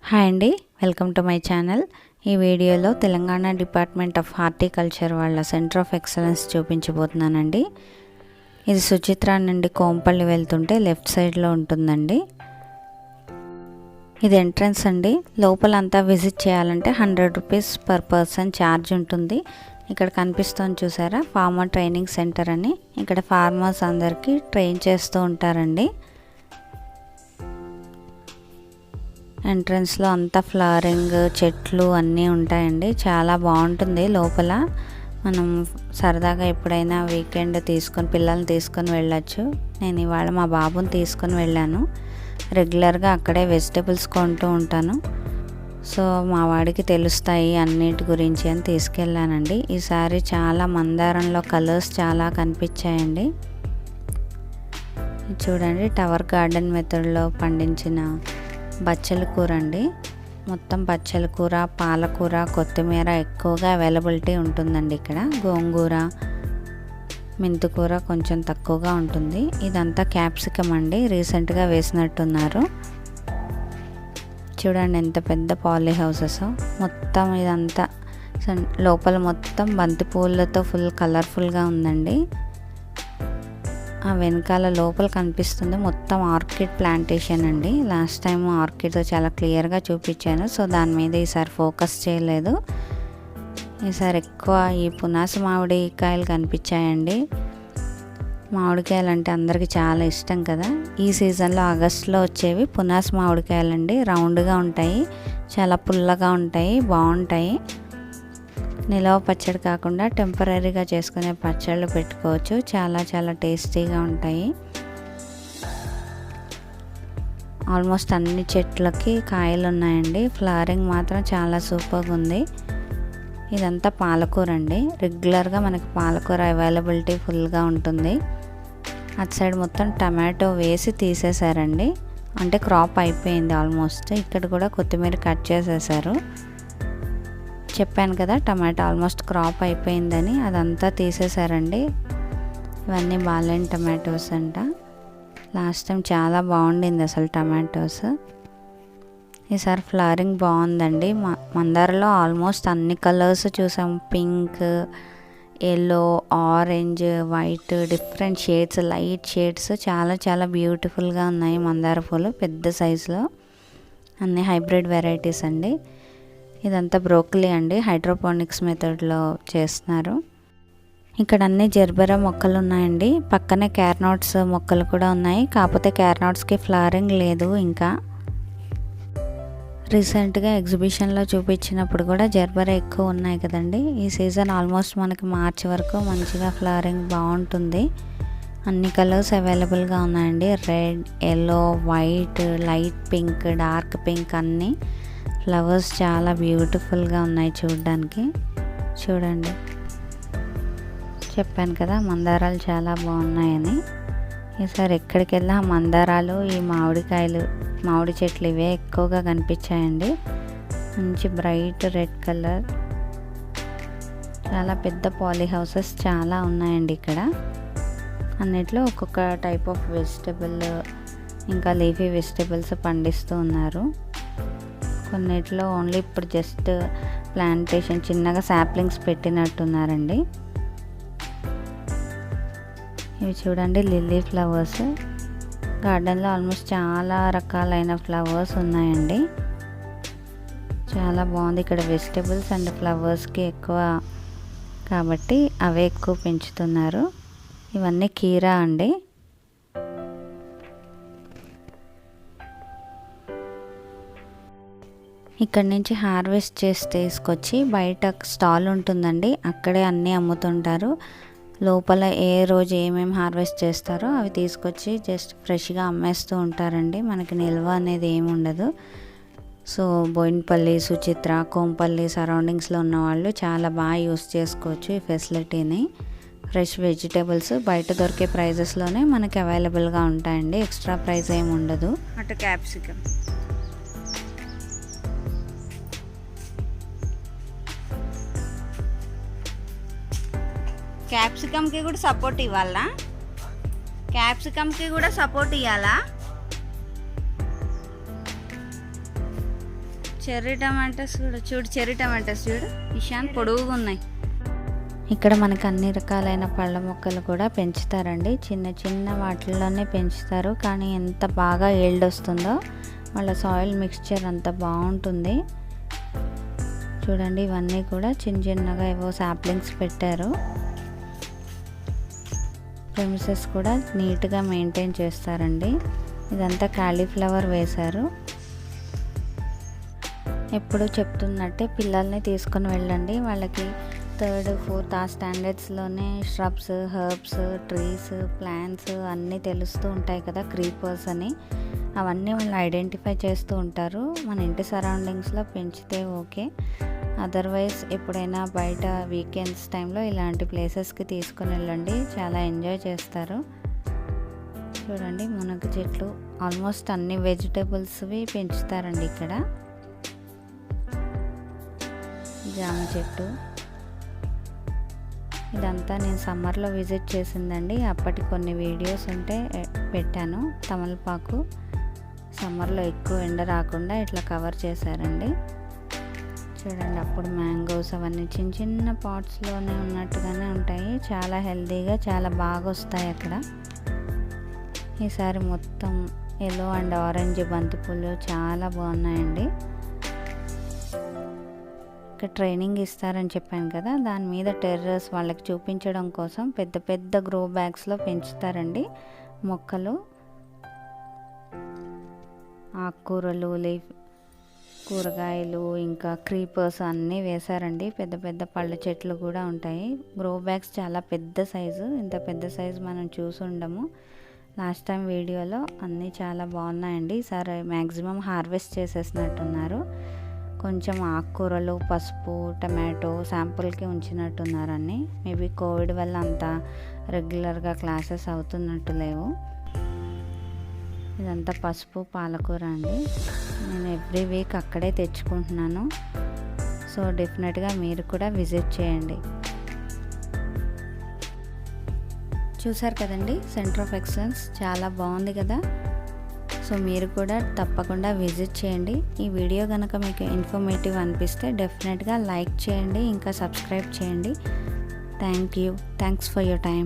Hi అండి, welcome to my channel. ఈ వీడియోలో తెలంగాణ డిపార్ట్మెంట్ ఆఫ్ హార్టికల్చర్ వాళ్ళ సెంటర్ ఆఫ్ ఎక్సలెన్స్ చూపించబోతున్నానండి. ఇది సుచిత్ర నుండి కోంపల్లి వెళ్తుంటే లెఫ్ట్ సైడ్లో ఉంటుందండి. ఇది ఎంట్రన్స్ అండి. లోపలంతా విజిట్ చేయాలంటే 100 రూపీస్ పర్ పర్సన్ ఛార్జ్ ఉంటుంది. ఇక్కడ కనిపిస్తుంది చూసారా, ఫార్మర్ ట్రైనింగ్ సెంటర్ అని. ఇక్కడ ఫార్మర్స్ అందరికీ ట్రైన్ చేస్తూ ఉంటారండి. ఎంట్రన్స్లో అంతా ఫ్లవరింగ్ చెట్లు అన్నీ ఉంటాయండి. చాలా బాగుంటుంది లోపల. మనం సరదాగా ఎప్పుడైనా వీకెండ్ పిల్లల్ని తీసుకొని వెళ్ళొచ్చు. నేను ఇవాళ మా బాబుని తీసుకొని వెళ్ళాను. రెగ్యులర్గా అక్కడే వెజిటేబుల్స్ కొంటూ ఉంటాను. సో మా వాడికి తెలుస్తాయి అన్నిటి గురించి అని తీసుకెళ్ళానండి. ఈసారి చాలా మందారంలో కలర్స్ చాలా కనిపించాయండి. చూడండి, టవర్ గార్డెన్ మెథడ్లో పండించిన బచ్చల కూర అండి. మొత్తం బచ్చల కూర, పాలకూర, కొత్తిమీర ఎక్కువగా అవైలబిలిటీ ఉంటుందండి ఇక్కడ. గోంగూర, మెంతికూర కొంచెం తక్కువగా ఉంటుంది. ఇదంతా క్యాప్సికమ్ అండి, రీసెంట్గా వేసినట్టున్నారు. చూడండి ఎంత పెద్ద పాలీ హౌసెస్. మొత్తం ఇదంతా లోపల మొత్తం బంతి పూలతో ఫుల్ కలర్ఫుల్గా ఉందండి. ఆ వెనకాల లోపల కనిపిస్తుంది మొత్తం ఆర్కిడ్ ప్లాంటేషన్ అండి. లాస్ట్ టైం ఆర్కిడ్తో చాలా క్లియర్గా చూపించాను. సో దాని మీద ఈసారి ఫోకస్ చేయలేదు. ఈసారి ఎక్కువ ఈ పునాస మామిడికాయలు కనిపించాయండి. మామిడికాయలు అంటే అందరికీ చాలా ఇష్టం కదా. ఈ సీజన్లో ఆగస్టులో వచ్చేవి పునాస మామిడికాయలు అండి. రౌండ్గా ఉంటాయి, చాలా పుల్లగా ఉంటాయి, బాగుంటాయి. నిలవ పచ్చడి కాకుండా టెంపరీగా చేసుకునే పచ్చళ్ళు పెట్టుకోవచ్చు. చాలా చాలా టేస్టీగా ఉంటాయి. ఆల్మోస్ట్ అన్ని చెట్లకి కాయలు ఉన్నాయండి. ఫ్లవరింగ్ మాత్రం చాలా సూపర్గా ఉంది. ఇదంతా పాలకూర అండి. రెగ్యులర్గా మనకి పాలకూర అవైలబిలిటీ ఫుల్గా ఉంటుంది. అటు సైడ్ మొత్తం టమాటో వేసి తీసేశారండి. అంటే క్రాప్ అయిపోయింది ఆల్మోస్ట్. ఇక్కడ కూడా కొత్తిమీర కట్ చేసేసారు. చెప్పాను కదా, టమాటో ఆల్మోస్ట్ క్రాప్ అయిపోయిందని. అదంతా తీసేశారండి. ఇవన్నీ బాలేని టమాటోస్ అంట. లాస్ట్ టైం చాలా బాగుండింది అసలు టమాటోస్. ఈసారి ఫ్లవరింగ్ బాగుందండి. మందారలో ఆల్మోస్ట్ అన్ని కలర్స్ చూసాం. Pink, yellow, orange, white, different shades, light shades చాలా చాలా బ్యూటిఫుల్గా ఉన్నాయి మందార పూలు. పెద్ద సైజులో అన్ని హైబ్రిడ్ వెరైటీస్ అండి. ఇదంతా బ్రోకలీ అండి, హైడ్రోపోనిక్స్ మెథడ్లో చేస్తున్నారు. ఇక్కడ అన్ని జెర్బెరా మొక్కలు ఉన్నాయండి. పక్కనే క్యారనాట్స్ మొక్కలు కూడా ఉన్నాయి. కాకపోతే క్యారనాట్స్కి ఫ్లవరింగ్ లేదు. ఇంకా రీసెంట్గా ఎగ్జిబిషన్లో చూపించినప్పుడు కూడా జెర్బెరా ఎక్కువ ఉన్నాయి కదండి. ఈ సీజన్ ఆల్మోస్ట్ మనకి మార్చి వరకు మంచిగా ఫ్లవరింగ్ బాగుంటుంది. అన్ని కలర్స్ అవైలబుల్గా ఉన్నాయండి. Red, yellow, white, light pink, dark pink అన్నీ ఫ్లవర్స్ చాలా బ్యూటిఫుల్గా ఉన్నాయి చూడడానికి. చూడండి, చెప్పాను కదా మందారాలు చాలా బాగున్నాయని. ఈసారి ఎక్కడికి వెళ్ళా మందారాలు, ఈ మామిడికాయలు, మామిడి చెట్లు ఇవే ఎక్కువగా కనిపించాయండి. మంచి బ్రైట్ రెడ్ కలర్. చాలా పెద్ద పాలీ హౌసెస్ చాలా ఉన్నాయండి ఇక్కడ. అన్నిట్లో ఒక్కొక్క టైప్ ఆఫ్ వెజిటబుల్, ఇంకా లీఫీ వెజిటబుల్స్ పండిస్తూ ఉన్నారు. కొన్నిట్లో ఓన్లీ ఇప్పుడు జస్ట్ ప్లాంటేషన్ చిన్నగా సాప్లింగ్స్ పెట్టినట్టున్నారండి. ఇవి చూడండి లిల్లీ ఫ్లవర్స్. గార్డెన్లో ఆల్మోస్ట్ చాలా రకాలైన ఫ్లవర్స్ ఉన్నాయండి. చాలా బాగుంది. ఇక్కడ వెజిటబుల్స్ అండ్ ఫ్లవర్స్కి ఎక్కువ కాబట్టి అవే ఎక్కువ పెంచుతున్నారు. ఇవన్నీ కీరా అండి. ఇక్కడ నుంచి హార్వెస్ట్ చేసి తీసుకొచ్చి బయట స్టాల్ ఉంటుందండి, అక్కడే అన్నీ అమ్ముతుంటారు. లోపల ఏ రోజు ఏమేమి హార్వెస్ట్ చేస్తారో అవి తీసుకొచ్చి జస్ట్ ఫ్రెష్గా అమ్మేస్తూ ఉంటారండి. మనకి నిల్వ అనేది ఏమి ఉండదు. సో బోయిన్పల్లి, సుచిత్ర, కోంపల్లి సరౌండింగ్స్లో ఉన్న వాళ్ళు చాలా బాగా యూస్ చేసుకోవచ్చు ఈ ఫెసిలిటీని. ఫ్రెష్ వెజిటేబుల్స్ బయట దొరికే ప్రైజెస్లోనే మనకి అవైలబుల్గా ఉంటాయండి. ఎక్స్ట్రా ప్రైస్ ఏమి ఉండదు. అటు క్యాప్సికమ్, క్యాప్సికమ్కి కూడా సపోర్ట్ ఇవ్వాలా? క్యాప్సికమ్కి కూడా సపోర్ట్ ఇవ్వాలా? చెర్రీ టమాటాస్ కూడా చూడు, చెర్రీ టమాటాస్ చూడు ఇషాన్ పొడుగుగా ఉన్నాయి. ఇక్కడ మనకు అన్ని రకాలైన పళ్ళ మొక్కలు కూడా పెంచుతారండి. చిన్న చిన్న వాటిల్లోనే పెంచుతారు, కానీ ఎంత బాగా ఈల్డ్ వస్తుందో. వాళ్ళ సాయిల్ మిక్స్చర్ అంత బాగుంటుంది. చూడండి, ఇవన్నీ కూడా చిన్న చిన్నగా ఏవో సాప్లింగ్స్ పెట్టారు. ప్రెమిసెస్ కూడా నీట్గా మెయింటైన్ చేస్తారండి. ఇదంతా కాలీఫ్లవర్ వేశారు. ఎప్పుడు చెప్తున్నట్టే పిల్లల్ని తీసుకొని వెళ్ళండి. వాళ్ళకి 3rd, 4th ఆ స్టాండర్డ్స్లోనే shrubs, herbs, ట్రీస్, ప్లాంట్స్ అన్నీ తెలుస్తూ ఉంటాయి కదా, క్రీపర్స్ అని. అవన్నీ వాళ్ళు ఐడెంటిఫై చేస్తూ ఉంటారు. మన ఇంటి సరౌండింగ్స్లో పెంచితే ఓకే, అదర్వైజ్ ఎప్పుడైనా బయట వీకెండ్స్ టైంలో ఇలాంటి ప్లేసెస్కి తీసుకొని వెళ్ళండి, చాలా ఎంజాయ్ చేస్తారు. చూడండి, మునగ చెట్లు, ఆల్మోస్ట్ అన్ని వెజిటేబుల్స్వి పెంచుతారండి ఇక్కడ. జామ చెట్టు, ఇదంతా నేను సమ్మర్లో విజిట్ చేసిందండి. అప్పటి కొన్ని వీడియోస్ ఉంటే పెట్టాను. తమలపాకు సమ్మర్లో ఎక్కువ ఎండ రాకుండా ఇట్లా కవర్ చేశారండి. చూడండి, అప్పుడు మ్యాంగోస్ అవన్నీ చిన్న చిన్న పాట్స్లోనే ఉన్నట్టుగానే ఉంటాయి. చాలా హెల్తీగా చాలా బాగా వస్తాయి అక్కడ. ఈసారి మొత్తం ఎల్లో అండ్ ఆరెంజ్ బంతిపూలు చాలా బాగున్నాయండి. ఇక్కడ ట్రైనింగ్ ఇస్తారని చెప్పాను కదా, దాని మీద టెర్రస్ వాళ్ళకి చూపించడం కోసం పెద్ద పెద్ద గ్రో బ్యాగ్స్లో పెంచుతారండి మొక్కలు. ఆకుకూరలు, కూరగాయలు, ఇంకా క్రీపర్స్ అన్నీ వేశారండి. పెద్ద పెద్ద పళ్ళ చెట్లు కూడా ఉంటాయి. గ్రో బ్యాగ్స్ చాలా పెద్ద సైజు, ఇంత పెద్ద సైజు మనం చూసి ఉండము. లాస్ట్ టైం వీడియోలో అన్నీ చాలా బాగున్నాయండి. ఈసారి మ్యాక్సిమం హార్వెస్ట్ చేసేసినట్టున్నారు. కొంచెం ఆకుకూరలు, పసుపు, టమాటో శాంపుల్కి ఉంచినట్టున్నారని. మేబీ కోవిడ్ వల్ల అంత రెగ్యులర్గా క్లాసెస్ అవుతున్నట్టు లేవు. ఇదంతా పసుపు, పాలకూర అండి. నేను ఎవ్రీ వీక్ అక్కడే తెచ్చుకుంటున్నాను. సో డెఫినెట్గా మీరు కూడా విజిట్ చేయండి. చూసారు కదండి, సెంటర్ ఆఫ్ ఎక్సలెన్స్ చాలా బాగుంది కదా. సో మీరు కూడా తప్పకుండా విజిట్ చేయండి. ఈ వీడియో కనుక మీకు ఇన్ఫర్మేటివ్ అనిపిస్తే డెఫినెట్గా లైక్ చేయండి, ఇంకా సబ్స్క్రైబ్ చేయండి. Thanks for your time.